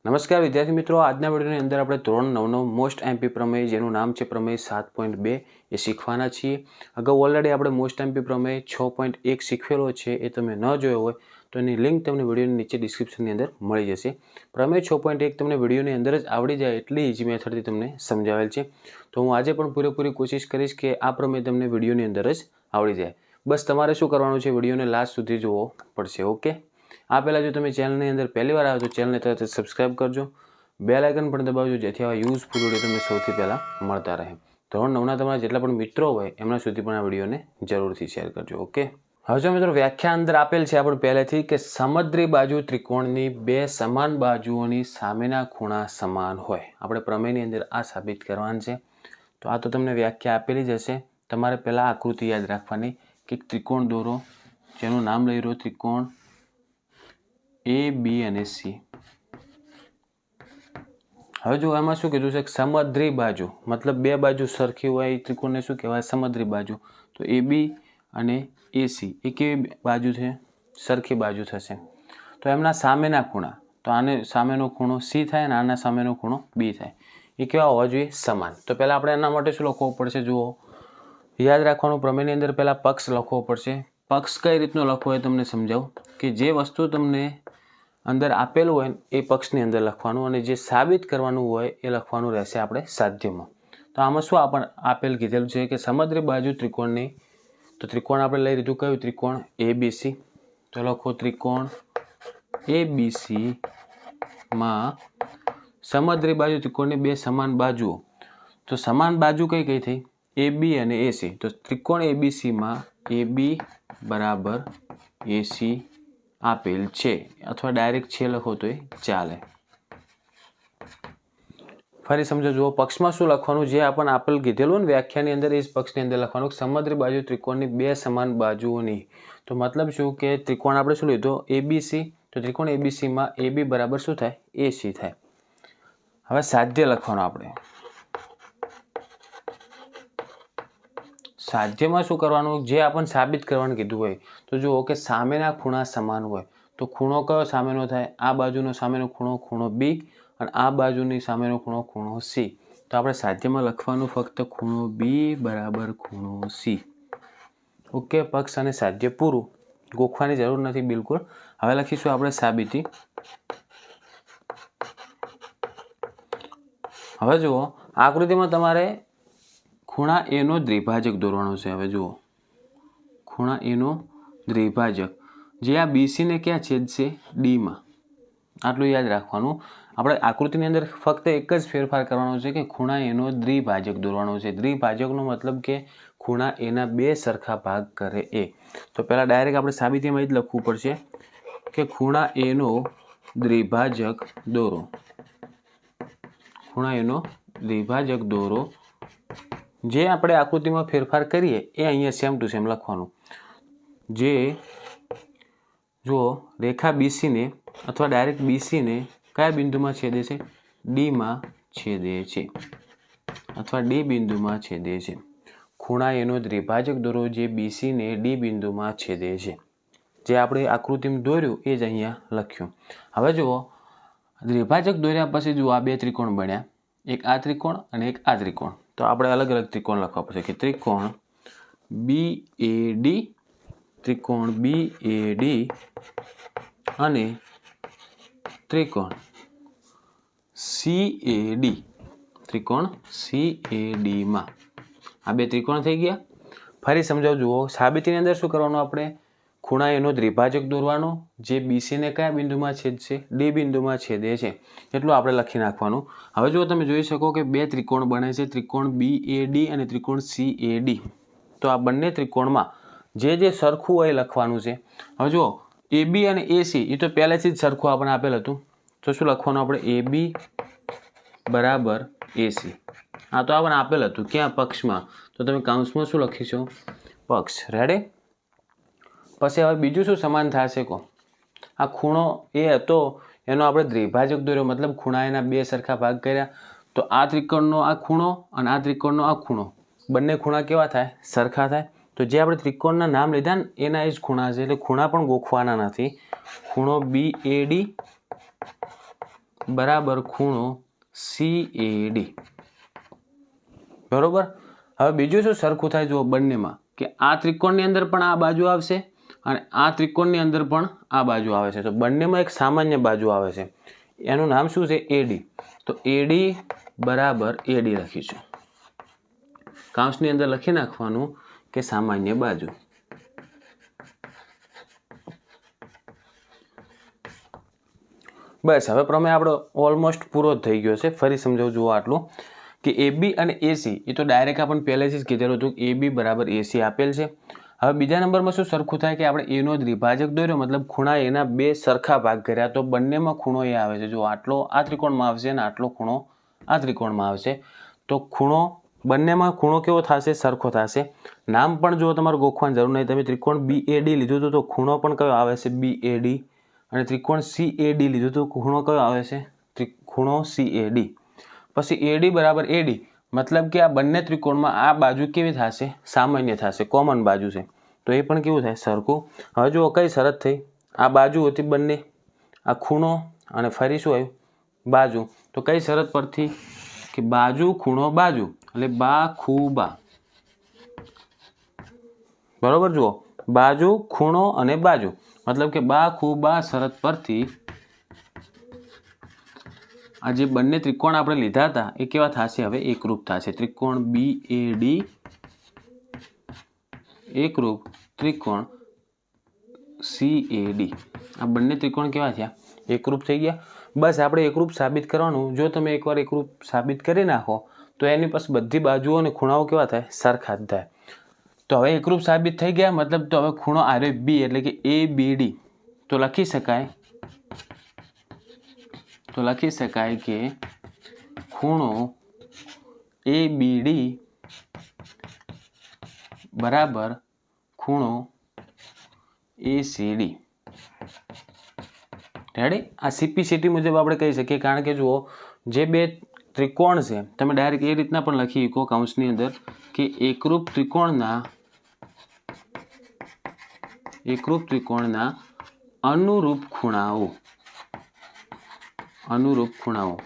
નમસ્કાર વિદ્યાર્થી મિત્રો, આજના વિડીયોની અંદર આપણે ધોરણ 9નો મોસ્ટ એમપી પ્રમેય જેનું નામ છે પ્રમેય 7.2 એ શીખવાના છીએ. અગાઉ ઓલરેડી આપણે મોસ્ટ એમપી પ્રમેય 6.1 શીખવેલો છે. એ તમે ન જોયો હોય તો એની લિંક તમને વિડીયોની નીચે ડિસ્ક્રિપ્શનની અંદર મળી જશે. પ્રમેય 6.1 તમને વિડીયોની અંદર જ આવડી જાય એટલી ઇઝી મેથડથી તમને સમજાવેલ છે. તો હું આજે પણ પૂરેપૂરી કોશિશ કરીશ કે આ પ્રમેય તમને વિડીયોની અંદર જ આવડી જાય. બસ તમારે શું કરવાનું છે, વિડીયોને લાસ્ટ સુધી જોવો પડશે. ઓકે, આ પહેલાં જો તમે ચેનલની અંદર પહેલી વાર આવ્યો તો ચેનલને તરત જ સબસ્ક્રાઈબ કરજો, બેલ આઇકન પણ દબાવજો જેથી આવા યુઝફુલ વિડીયો તમને સૌથી પહેલાં મળતા રહે. ધોરણ 9ના તમારા જેટલા પણ મિત્રો હોય એમના સુધી પણ આ વિડીયોને જરૂરથી શેર કરજો. ઓકે, હવે જો મિત્રો વ્યાખ્યા અંદર આપેલ છે આપણે પહેલેથી કે સમદ્રી બાજુ ત્રિકોણની બે સમાન બાજુઓની સામેના ખૂણા સમાન હોય. આપણે પ્રમેયની અંદર આ સાબિત કરવાનું છે. તો આ તો તમને વ્યાખ્યા આપેલી જ હશે. તમારે પહેલાં આકૃતિ યાદ રાખવાની કે ત્રિકોણ દોરો જેનું નામ લઈ રહ્યો ત્રિકોણ A, B અને C. હવે જો એમાં શું કીધું છે કે સમદ્રી બાજુ મતલબ બે બાજુ સરખી હોય એ ત્રિકોણને શું કહેવાય? સમદ્રી બાજુ. તો AB અને AC એ કેવી બાજુ છે? સરખી બાજુ થશે. તો એમના સામેના ખૂણા, તો આને સામેનો ખૂણો C થાય અને આના સામેનો ખૂણો B થાય. એ કેવા હોવા જોઈએ? સમાન. તો પહેલાં આપણે એના માટે શું લખવું પડશે? જુઓ, યાદ રાખવાનું, પ્રમેયની અંદર પહેલાં પક્ષ લખવો પડશે. પક્ષ કઈ રીતનો લખવો એ તમને સમજાવું કે જે વસ્તુ તમને અંદર આપેલું હોય એ પક્ષની અંદર લખવાનું અને જે સાબિત કરવાનું હોય એ લખવાનું રહેશે આપણે સાધ્યમાં. તો આમાં શું આપણે આપેલ કીધેલું છે કે સમદ્રી બાજુ ત્રિકોણની, તો ત્રિકોણ આપણે લઈ લીધું કયું? ત્રિકોણ ABC. તો લખો ત્રિકોણ ABC માં સમદ્રી બાજુ ત્રિકોણની બે સમાન બાજુઓ. તો સમાન બાજુ કઈ કઈ થઈ? AB અને AC. તો ત્રિકોણ ABC માં AB બરાબર AC આપેલ છે, અથવા ડાયરેક્ટ છે લખો તો એ ચાલે. ફરી સમજો, જુઓ પક્ષમાં શું લખવાનું? જે આપણને આપેલ કીધેલું ને વ્યાખ્યાની અંદર એ જ પક્ષની અંદર લખવાનું સમદ્રી બાજુ ત્રિકોણની બે સમાન બાજુઓની. તો મતલબ શું કે ત્રિકોણ આપણે શું લીધો? ABC. તો ત્રિકોણ ABC માં AB બરાબર શું થાય? AC થાય. હવે સાધ્ય લખવાનું આપણે. સાધ્યમાં શું કરવાનું? જે આપણને સાબિત કરવાનું કીધું હોય. તો જુઓ કે સામેના ખૂણા સમાન હોય. તો ખૂણો કયો સામેનો થાય? આ બાજુનો સામેનો ખૂણો ખૂણો B અને આ બાજુની સામેનો ખૂણો ખૂણો C. તો આપણે સાધ્યમાં લખવાનું ફક્ત ખૂણો B બરાબર ખૂણો C. ઓકે, પક્ષ અને સાધ્ય પૂરું, ગોખવાની જરૂર નથી બિલકુલ. હવે લખીશું આપણે સાબિતી. હવે જુઓ, આકૃતિમાં તમારે ખૂણા A નો દ્વિભાજક દોરવાનો છે. હવે જુઓ, ખૂણા A નો દ્વિભાજક જે આ BC ને ક્યાં છેદશે? D માં. આટલું યાદ રાખવાનું. આપણે આકૃતિની અંદર ફક્ત એક જ ફેરફાર કરવાનો છે કે ખૂણા A નો દ્વિભાજક દોરવાનો છે. દ્વિભાજકનો મતલબ કે ખૂણા A ના બે સરખા ભાગ કરે એ. તો પહેલાં ડાયરેક્ટ આપણે સાબિતીમાં જ લખવું પડશે કે ખૂણા A નો દ્વિભાજક દોરો. ખૂણા A નો દ્વિભાજક દોરો. જે આપણે આકૃતિમાં ફેરફાર કરીએ એ અહીંયા સેમ ટુ સેમ લખવાનું. જે જુઓ, રેખા BC ને અથવા ડાયરેક્ટ BC ને કયા બિંદુમાં છેદે છે? D માં છેદે છે, અથવા D બિંદુમાં છેદે છે. ખૂણા A નો દ્વિભાજક દોરો જે BC ને D બિંદુમાં છેદે છે. જે આપણે આકૃતિમાં દોર્યું એ જ અહીંયા લખ્યું. હવે જુઓ, દ્વિભાજક દોર્યા પછી જુઓ આ બે ત્રિકોણ બન્યા, એક આ ત્રિકોણ અને એક આ ત્રિકોણ. તો આપણે અલગ અલગ ત્રિકોણ લખવા પડશે કે ત્રિકોણ BAD, ત્રિકોણ BAD અને ત્રિકોણ CAD. ત્રિકોણ CAD માં આ બે ત્રિકોણ થઈ ગયા. ફરી સમજાવ, જુઓ સાબિતીની અંદર શું કરવાનું? આપણે ખૂણા A નો દ્વિભાજક દોરવાનો જે BC ને કયા બિંદુમાં છેદશે? D બિંદુમાં છેદે છે. એટલું આપણે લખી નાખવાનું. હવે જો તમે જોઈ શકો કે બે ત્રિકોણ બને છે, ત્રિકોણ BAD અને ત્રિકોણ CAD. તો આ બંને ત્રિકોણમાં જે જે સરખું હોય એ લખવાનું છે. હવે જુઓ, AB અને AC એ તો પહેલેથી જ સરખું આપણે આપેલ હતું. તો શું લખવાનું આપણે? AB બરાબર AC. આ તો આપણે આપેલ હતું ક્યાં? પક્ષમાં. તો તમે કૌંસમાં શું લખીશું? પક્ષ. રેડી? પછી હવે બીજું શું સમાન થશે કહો? આ ખૂણો A હતો એનો આપણે દ્વિભાજક દોર્યો, મતલબ ખૂણા એના બે સરખા ભાગ કર્યા. તો આ ત્રિકોણનો આ ખૂણો અને આ ત્રિકોણનો આ ખૂણો, બંને ખૂણા કેવા થાય? સરખા થાય. તો જે આપણે ત્રિકોણના નામ લીધા ને એના જ ખૂણા છે, એટલે ખૂણા પણ ગોખવાના નથી. ખૂણો BAD બરાબર ખૂણો CAD. બરોબર. હવે બીજું શું સરખું થાય જુઓ બંનેમાં કે આ ત્રિકોણની અંદર પણ આ બાજુ આવશે અને આ ત્રિકોણની અંદર પણ આ બાજુ આવે છે. તો બંનેમાં એક સામાન્ય બાજુ આવે છે, એનું નામ શું છે? AD. તો AD બરાબર AD લખીશું. કૌંસની અંદર લખી નાખવાનું કે સામાન્ય બાજુ. બસ હવે પ્રમેય આપણો ઓલમોસ્ટ પૂરો જ થઈ ગયો છે. ફરી સમજાવું જુઓ આટલું કે AB અને AC એ તો ડાયરેક્ટ આપણને પહેલેથી જ કીધેલું હતું કે AB બરાબર AC આપેલ છે. હવે બીજા નંબરમાં શું સરખું થાય કે આપણે એનો દ્વિભાજક દોર્યો, મતલબ ખૂણા એના બે સરખા ભાગ કર્યા, તો બંનેમાં ખૂણો એ આવે છે. જો આટલો આ ત્રિકોણમાં આવશે અને આટલો ખૂણો આ ત્રિકોણમાં આવશે, તો ખૂણો બંનેમાં ખૂણો કેવો થશે? સરખો થશે. નામ પણ જો તમારે ગોખવાની જરૂર નહીં. તમે ત્રિકોણ BAD લીધું હતું તો ખૂણો પણ કયો આવે છે? BAD. અને ત્રિકોણ CAD લીધું તો ખૂણો કયો આવે છે? ખૂણો CAD. પછી AD બરાબર AD, મતલબ કે આ બંને ત્રિકોણમાં આ બાજુ કેવી થશે? સામાન્ય થશે, કોમન બાજુ છે, તો એ પણ કેવું થાય? સરખું. હવે જુઓ કઈ શરત થઈ? આ બાજુ હતી બંને, આ ખૂણો અને ફરી શું આવ્યું? બાજુ. તો કઈ શરત પરથી? કે બાજુ ખૂણો બાજુ, એટલે બા ખૂ બા. બરોબર. જુઓ બાજુ ખૂણો અને બાજુ, મતલબ કે બા ખૂ બા શરત પરથી આ જે બંને ત્રિકોણ આપણે લીધા હતા એ કેવા થશે? હવે એકરૂપ થશે. ત્રિકોણ BAD એકરૂપ ત્રિકોણ CAD. આ બંને ત્રિકોણ કેવા થયા? એકરૂપ થઈ ગયા. બસ આપણે એકરૂપ સાબિત કરવાનું. જો તમે એકવાર એકરૂપ સાબિત કરી નાખો તો એની પાસે બધી બાજુઓ અને ખૂણાઓ કેવા થાય? સરખા જ થાય. તો હવે એકરૂપ સાબિત થઈ ગયા, મતલબ તો હવે ખૂણો આર્યો B એટલે કે ABD. તો લખી શકાય કે ખૂણો ABD બરાબર ખૂણો ACD. રેડી? આ CPCT મુજબ આપણે કહી શકીએ, કારણ કે જુઓ જે બે ત્રિકોણ છે તમે ડાયરેક્ટ એ રીતના પણ લખી શકો કૌંસની અંદર કે એકરૂપ ત્રિકોણના અનુરૂપ ખૂણાઓ.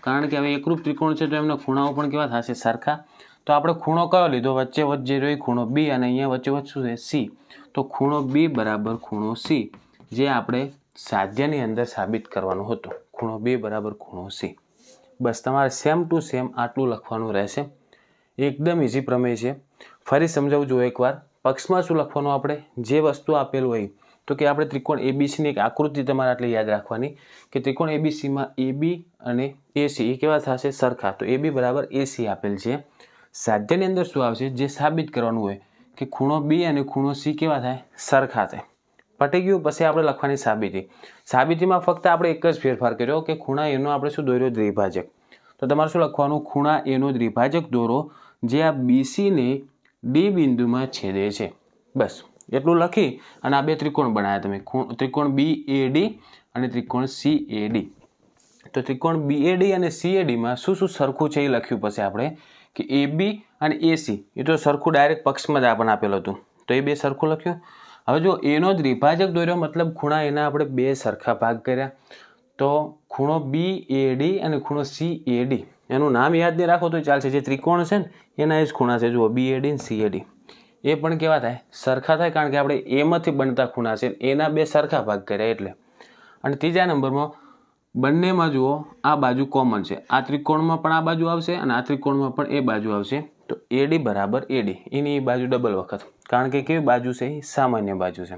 કારણ કે હવે એકરૂપ ત્રિકોણ છે તો એમના ખૂણાઓ પણ કેવા થશે? સરખા. તો આપણે ખૂણો કયો લીધો? વચ્ચે જે રહ્યો ખૂણો B, અને અહીંયા વચ્ચે શું છે? C. તો ખૂણો B બરાબર ખૂણો C, જે આપણે સાધ્યની અંદર સાબિત કરવાનું હતું. ખૂણો B બરાબર ખૂણો C. બસ તમારે સેમ ટુ સેમ આટલું લખવાનું રહેશે. એકદમ ઇઝી પ્રમેય છે. ફરી સમજાવું જો એકવાર. પક્ષમાં શું લખવાનું? આપણે જે વસ્તુ આપેલું હોય, તો કે આપણે ત્રિકોણ ABCની એક આકૃતિ તમારે આટલી યાદ રાખવાની કે ત્રિકોણ ABCમાં AB અને AC એ કેવા થશે? સરખા. તો AB બરાબર AC આપેલ છે. સાધ્યની અંદર શું આવશે? જે સાબિત કરવાનું હોય કે ખૂણો B અને ખૂણો C કેવા થાય? સરખા થાય. પટી ગયું. પછી આપણે લખવાની સાબિતી. સાબિતીમાં ફક્ત આપણે એક જ ફેરફાર કર્યો કે ખૂણા એનો આપણે શું દોર્યો? દ્વિભાજક. તો તમારે શું લખવાનું? ખૂણા એનો દ્વિભાજક દોરો જે આ BC ને D બિંદુમાં છેદે છે. બસ એટલું લખી અને આ બે ત્રિકોણ બનાવ્યા તમે, ત્રિકોણ BAD અને ત્રિકોણ CAD. તો ત્રિકોણ BAD અને CAD માં શું સરખું છે એ લખ્યું. પછી આપણે કે AB અને AC એ તો સરખું ડાયરેક્ટ પક્ષમાં જ આપણને આપેલું હતું, તો એ બે સરખું લખ્યું. હવે જો એનો દ્વિભાજક દોર્યો, મતલબ ખૂણા એના આપણે બે સરખા ભાગ કર્યા. તો ખૂણો BAD અને ખૂણો CAD એનું નામ યાદ નહીં રાખો તો ચાલશે. જે ત્રિકોણ છે ને એના જ ખૂણા છે. જુઓ BAD અને CAD એ પણ કેવા થાય? સરખા થાય, કારણ કે આપણે એમાંથી બનતા ખૂણા છે, એના બે સરખા ભાગ કર્યા એટલે. અને ત્રીજા નંબરમાં બંનેમાં જુઓ આ બાજુ કોમન છે. આ ત્રિકોણમાં પણ આ બાજુ આવશે અને આ ત્રિકોણમાં પણ એ બાજુ આવશે. તો AD બરાબર AD, એની એ બાજુ ડબલ વખત, કારણ કે કેવી બાજુ છે? એ સામાન્ય બાજુ છે.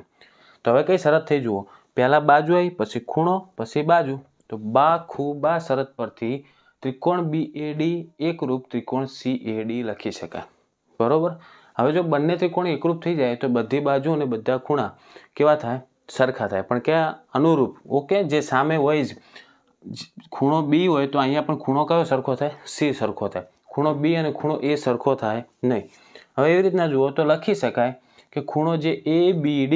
તો હવે કઈ શરત થઈ? જુઓ પહેલા બાજુ આવી, પછી ખૂણો, પછી બાજુ. તો બા ખૂ બા શરત પરથી ત્રિકોણ BAD એકરૂપ ત્રિકોણ CAD લખી શકાય. બરોબર. હવે જો બંને ત્રિકોણ એકરૂપ થઈ જાય તો બધી બાજુ અને બધા ખૂણા કેવા થાય? સરખા થાય. પણ ક્યાં? અનુરૂપ. ઓકે. જે સામે હોય જ ખૂણો B હોય તો અહીંયા પણ ખૂણો કયો સરખો થાય? C સરખો થાય. ખૂણો B અને ખૂણો A સરખો થાય નહીં. હવે એવી રીતના જુઓ તો લખી શકાય કે ખૂણો જે ABD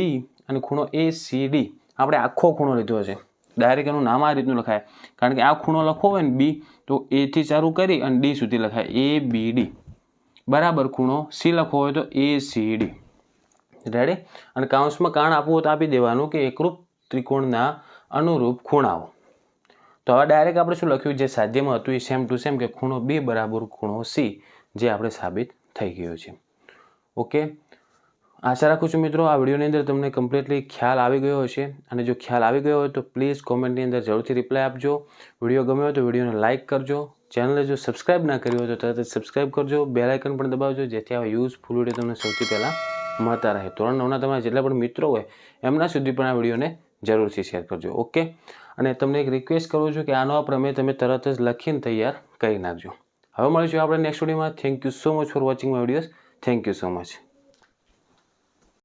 અને ખૂણો ACD, આપણે આખો ખૂણો લીધો છે, ડાયરેક્ટ એનું નામ આ રીતનું લખાય, કારણ કે આ ખૂણો લખવો હોય ને B તો A થી ચાલુ કરી અને D સુધી લખાય. ABD બરાબર ખૂણો C લખવો હોય તો ACD. રેડી? અને કૌંસમાં કારણ આપવું હોય તો આપી દેવાનું કે એકરૂપ ત્રિકોણના અનુરૂપ ખૂણાઓ. તો હવે ડાયરેક્ટ આપણે શું લખ્યું, જે સાધ્યમાં હતું એ સેમ ટુ સેમ, કે ખૂણો B બરાબર ખૂણો C, જે આપણે સાબિત થઈ ગયો છે. ઓકે, આશા રાખું છું મિત્રો આ વિડીયોની અંદર તમને કમ્પ્લીટલી ખ્યાલ આવી ગયો હશે, અને જો ખ્યાલ આવી ગયો હોય તો પ્લીઝ કોમેન્ટની અંદર જરૂરથી રિપ્લાય આપજો. વિડીયો ગમ્યો હોય તો વિડીયોને લાઇક કરજો. ચેનલને જો સબસ્ક્રાઇબ ના કરી હોય તો તરત જ સબસ્ક્રાઇબ કરજો. બેલ આઇકન પણ દબાવજો, જેથી આવા યુઝફુલ વિડીયો તમને સૌથી પહેલાં મળતા રહે. ધોરણ 9ના તમારા જેટલા પણ મિત્રો હોય એમના સુધી પણ આ વિડીયોને જરૂરથી શેર કરજો. ઓકે, અને તમને એક રિક્વેસ્ટ કરું છું કે આનો પ્રમેય તમે તરત જ લખીને તૈયાર કરી નાખજો. હવે મળીશું આપણે નેક્સ્ટ વિડીયોમાં. Thank you so much for watching my videos. Thank you so much.